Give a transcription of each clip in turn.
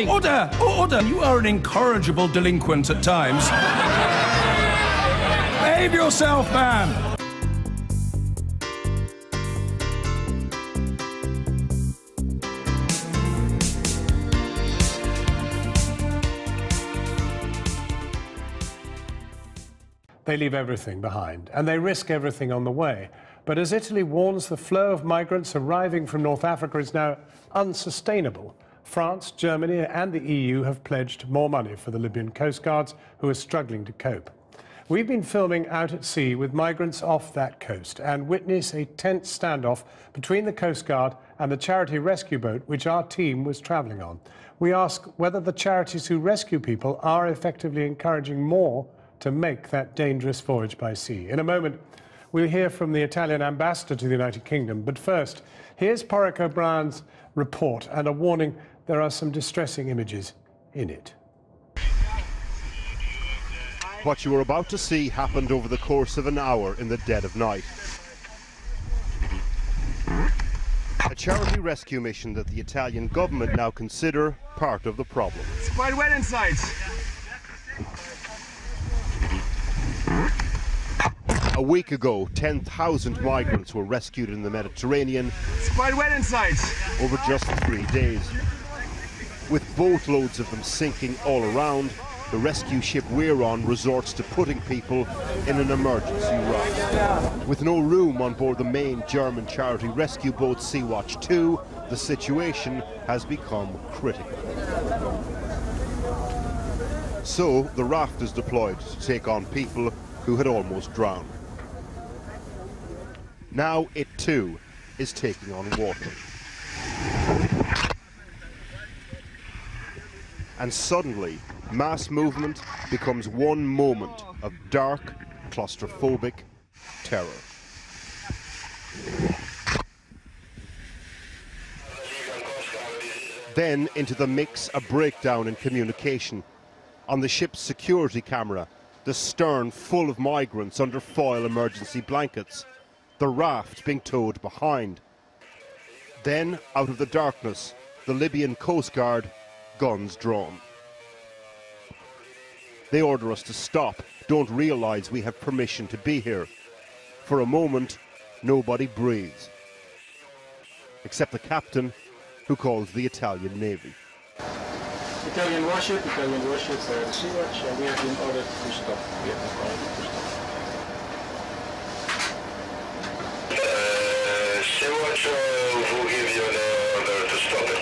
Order! Order! You are an incorrigible delinquent at times. Behave yourself, man! They leave everything behind, and they risk everything on the way. But as Italy warns, the flow of migrants arriving from North Africa is now unsustainable. France, Germany and the EU have pledged more money for the Libyan coast guards, who are struggling to cope. We've been filming out at sea with migrants off that coast and witness a tense standoff between the Coast Guard and the charity rescue boat which our team was travelling on. We ask whether the charities who rescue people are effectively encouraging more to make that dangerous voyage by sea. In a moment, we'll hear from the Italian ambassador to the United Kingdom. But first, here's Porrick O'Brien's report and a warning: there are some distressing images in it. What you are about to see happened over the course of an hour in the dead of night. A charity rescue mission that the Italian government now consider part of the problem. It's quite wet inside. A week ago, 10,000 migrants were rescued in the Mediterranean. It's quite wet inside. Over just 3 days. With boatloads of them sinking all around, the rescue ship we're on resorts to putting people in an emergency raft. With no room on board the main German charity rescue boat Sea-Watch 2, the situation has become critical. So the raft is deployed to take on people who had almost drowned. Now it too is taking on water. And suddenly, mass movement becomes one moment of dark, claustrophobic terror. Then into the mix a breakdown in communication. On the ship's security camera, the stern full of migrants under foil emergency blankets, the raft being towed behind. Then, out of the darkness, the Libyan Coast Guard, guns drawn. They order us to stop, don't realise we have permission to be here. For a moment, nobody breathes, except the captain, who calls the Italian Navy. Italian warship, Sea-Watch, and we have been ordered to stop. We have been ordered to stop. Sea-Watch will give you an order to stop it.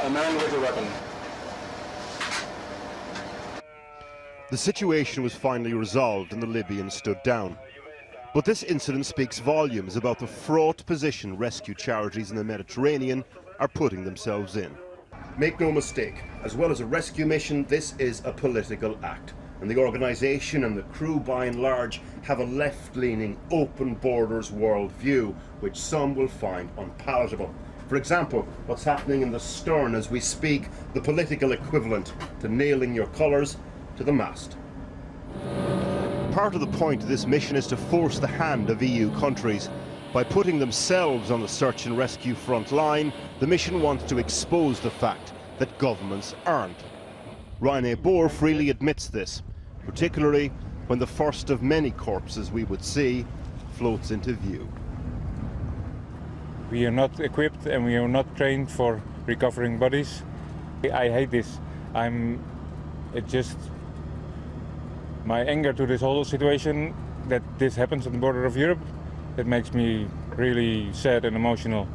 A man with a weapon. The situation was finally resolved and the Libyans stood down. But this incident speaks volumes about the fraught position rescue charities in the Mediterranean are putting themselves in. Make no mistake, as well as a rescue mission, this is a political act. And the organisation and the crew, by and large, have a left-leaning, open borders worldview, which some will find unpalatable. For example, what's happening in the stern as we speak, the political equivalent to nailing your colours to the mast. Part of the point of this mission is to force the hand of EU countries. By putting themselves on the search and rescue front line, the mission wants to expose the fact that governments aren't. Ryan Bohr freely admits this, particularly when the first of many corpses we would see floats into view. We are not equipped and we are not trained for recovering bodies. I hate this. My anger to this whole situation, that this happens on the border of Europe, it makes me really sad and emotional.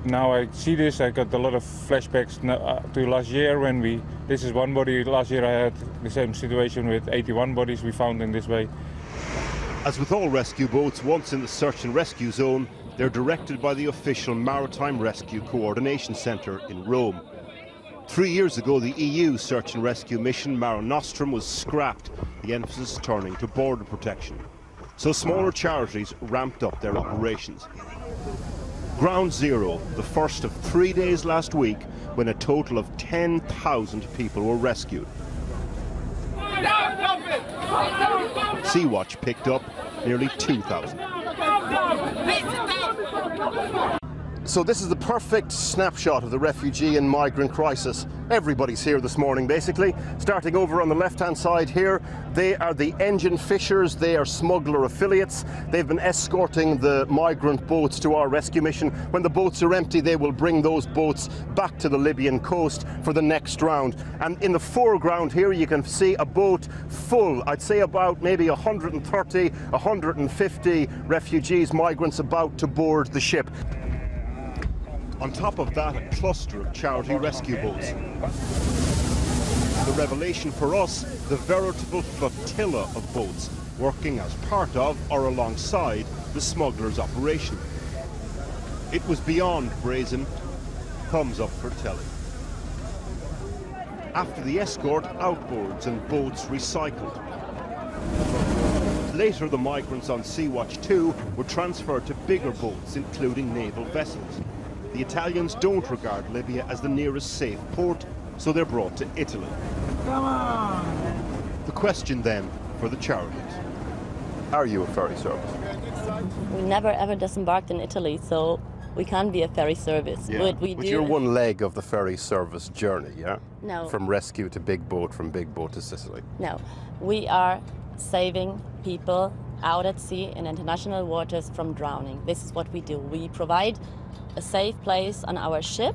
Now I see this, I got a lot of flashbacks to last year this is one body. Last year I had the same situation with 81 bodies we found in this way. As with all rescue boats, once in the search and rescue zone, they're directed by the official Maritime Rescue Coordination Centre in Rome. 3 years ago, the EU search and rescue mission Mare Nostrum was scrapped, the emphasis turning to border protection. So smaller charities ramped up their operations. Ground Zero, the first of 3 days last week, when a total of 10,000 people were rescued. Sea-Watch picked up nearly 2,000. So this is the perfect snapshot of the refugee and migrant crisis. Everybody's here this morning, basically. Starting over on the left-hand side here, they are the engine fishers. They are smuggler affiliates. They've been escorting the migrant boats to our rescue mission. When the boats are empty, they will bring those boats back to the Libyan coast for the next round. And in the foreground here, you can see a boat full, I'd say about maybe 130, 150 refugees, migrants about to board the ship. On top of that, a cluster of charity rescue boats. The revelation for us, the veritable flotilla of boats working as part of or alongside the smugglers' operation. It was beyond brazen. Thumbs up for telling. After the escort, outboards and boats recycled. Later, the migrants on Sea-Watch 2 were transferred to bigger boats, including naval vessels. The Italians don't regard Libya as the nearest safe port, so they're brought to Italy. Come on! The question then for the charities. Are you a ferry service? We never ever disembarked in Italy, so we can't be a ferry service. Yeah. But you're one leg of the ferry service journey, yeah? No. From rescue to big boat, from big boat to Sicily. No. We are saving people out at sea in international waters from drowning. This is what we do. We provide a safe place on our ship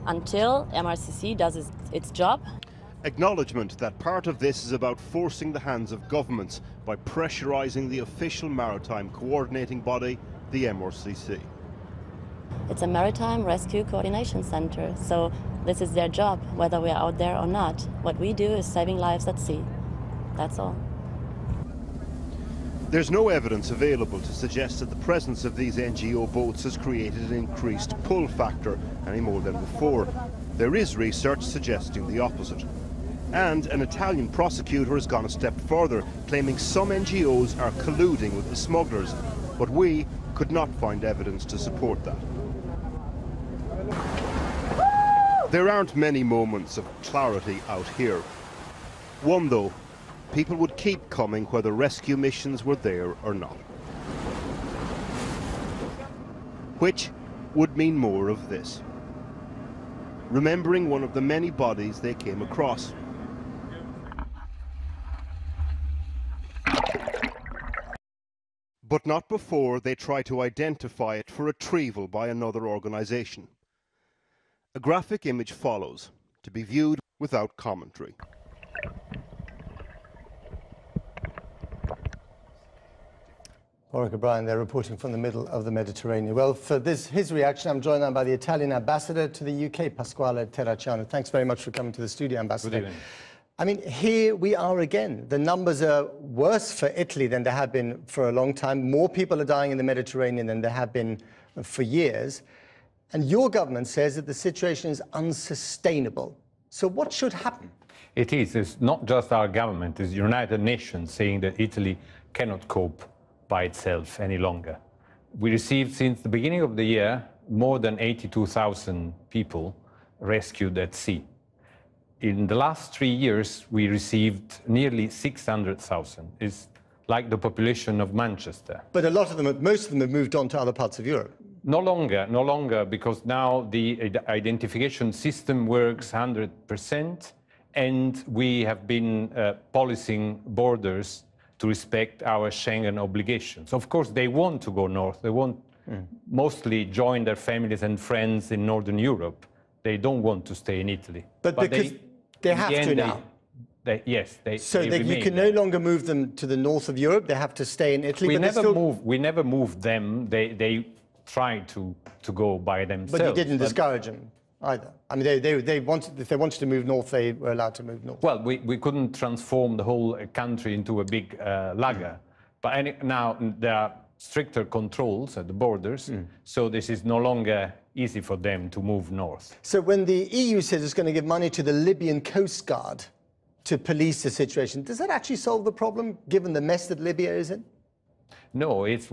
until MRCC does its job. Acknowledgement that part of this is about forcing the hands of governments by pressurising the official maritime coordinating body, the MRCC. It's a maritime rescue coordination center, so this is their job, whether we're out there or not. What we do is saving lives at sea. That's all. There's no evidence available to suggest that the presence of these NGO boats has created an increased pull factor any more than before. There is research suggesting the opposite. And an Italian prosecutor has gone a step further, claiming some NGOs are colluding with the smugglers. But we could not find evidence to support that. There aren't many moments of clarity out here. One, though, people would keep coming whether rescue missions were there or not. Which would mean more of this. Remembering one of the many bodies they came across. But not before they try to identify it for retrieval by another organisation. A graphic image follows, to be viewed without commentary. Warwick O'Brien, they're reporting from the middle of the Mediterranean. Well, for his reaction, I'm joined now by the Italian ambassador to the UK, Pasquale Terracciano. Thanks very much for coming to the studio, Ambassador. Good evening. I mean, here we are again. The numbers are worse for Italy than they have been for a long time. More people are dying in the Mediterranean than there have been for years. And your government says that the situation is unsustainable. So what should happen? It is. It's not just our government. It's the United Nations saying that Italy cannot cope by itself any longer. We received, since the beginning of the year, more than 82,000 people rescued at sea. In the last 3 years, we received nearly 600,000. It's like the population of Manchester. But a lot of them, most of them have moved on to other parts of Europe. No longer, because now the identification system works 100%, and we have been policing borders to respect our Schengen obligations. Of course, they want to go north. They want mostly join their families and friends in Northern Europe. They don't want to stay in Italy. But because they have to now. Yes. So you can no longer move them to the north of Europe. They have to stay in Italy. We never moved them. They tried to go by themselves. But you didn't discourage them either. I mean, if they wanted to move north, they were allowed to move north. Well, we couldn't transform the whole country into a big lager. But now there are stricter controls at the borders, so this is no longer easy for them to move north. So when the EU says it's going to give money to the Libyan Coast Guard to police the situation, does that actually solve the problem, given the mess that Libya is in? No, it's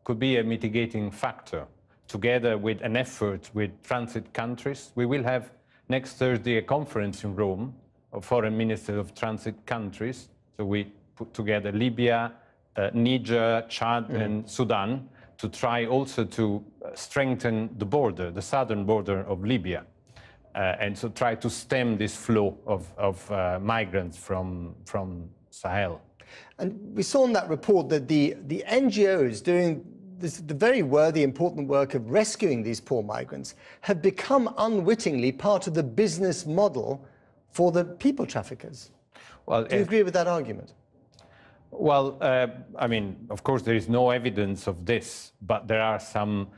could be a mitigating factor. Together with an effort with transit countries, we will have next Thursday a conference in Rome of foreign ministers of transit countries. So we put together Libya, Niger, Chad and Sudan to try also to strengthen the border, the southern border of Libya, and so try to stem this flow of migrants from Sahel. And we saw in that report that the NGOs doing the very worthy, important work of rescuing these poor migrants have become unwittingly part of the business model for the people traffickers. Well, do you agree with that argument? Well, I mean, of course, there is no evidence of this, but there are some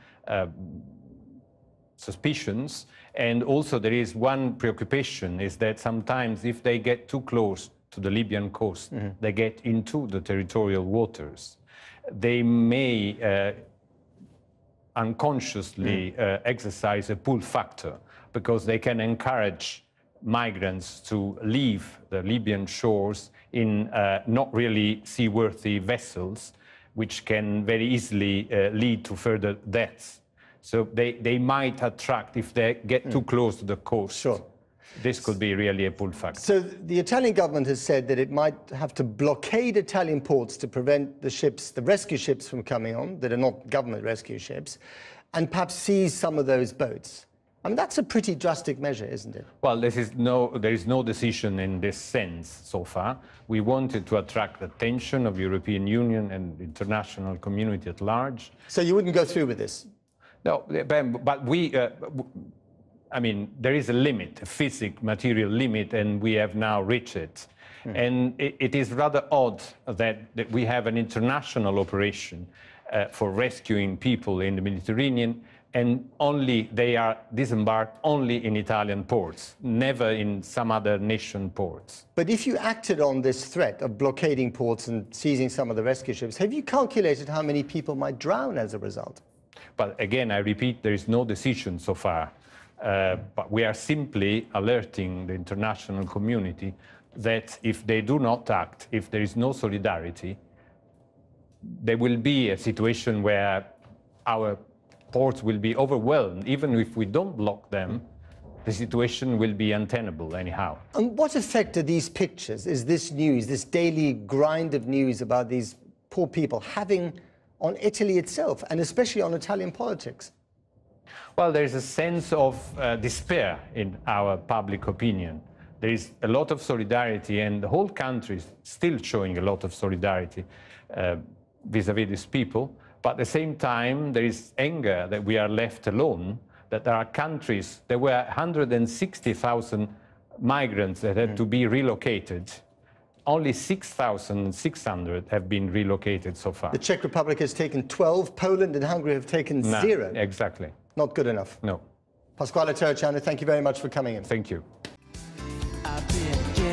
suspicions. And also there is one preoccupation, is that sometimes if they get too close to the Libyan coast, they get into the territorial waters, they may unconsciously exercise a pull factor, because they can encourage migrants to leave the Libyan shores in not really seaworthy vessels, which can very easily lead to further deaths. So they might attract, if they get too close to the coast. Sure. This could be really a pull factor. So the Italian government has said that it might have to blockade Italian ports to prevent the ships, the rescue ships, from coming on, that are not government rescue ships, and perhaps seize some of those boats. I mean, that's a pretty drastic measure, isn't it? Well, there is no decision in this sense so far. We wanted to attract the attention of the European Union and the international community at large. So you wouldn't go through with this? No, but we, I mean, there is a limit, a physical, material limit, and we have now reached it. And it is rather odd that we have an international operation for rescuing people in the Mediterranean, and they are disembarked only in Italian ports, never in some other nation ports. But if you acted on this threat of blockading ports and seizing some of the rescue ships, have you calculated how many people might drown as a result? But again, I repeat, there is no decision so far. But we are simply alerting the international community that if they do not act, if there is no solidarity, there will be a situation where our ports will be overwhelmed. Even if we don't block them, the situation will be untenable anyhow. And what effect are these pictures, is this news, this daily grind of news about these poor people having on Italy itself, and especially on Italian politics? Well, there is a sense of despair in our public opinion. There is a lot of solidarity, and the whole country is still showing a lot of solidarity vis-à-vis these people. But at the same time, there is anger that we are left alone, that there are countries, there were 160,000 migrants that had to be relocated. Only 6,600 have been relocated so far. The Czech Republic has taken 12, Poland and Hungary have taken 0. Exactly. Not good enough. No. Pasquale Terracciano, thank you very much for coming in. Thank you. I've been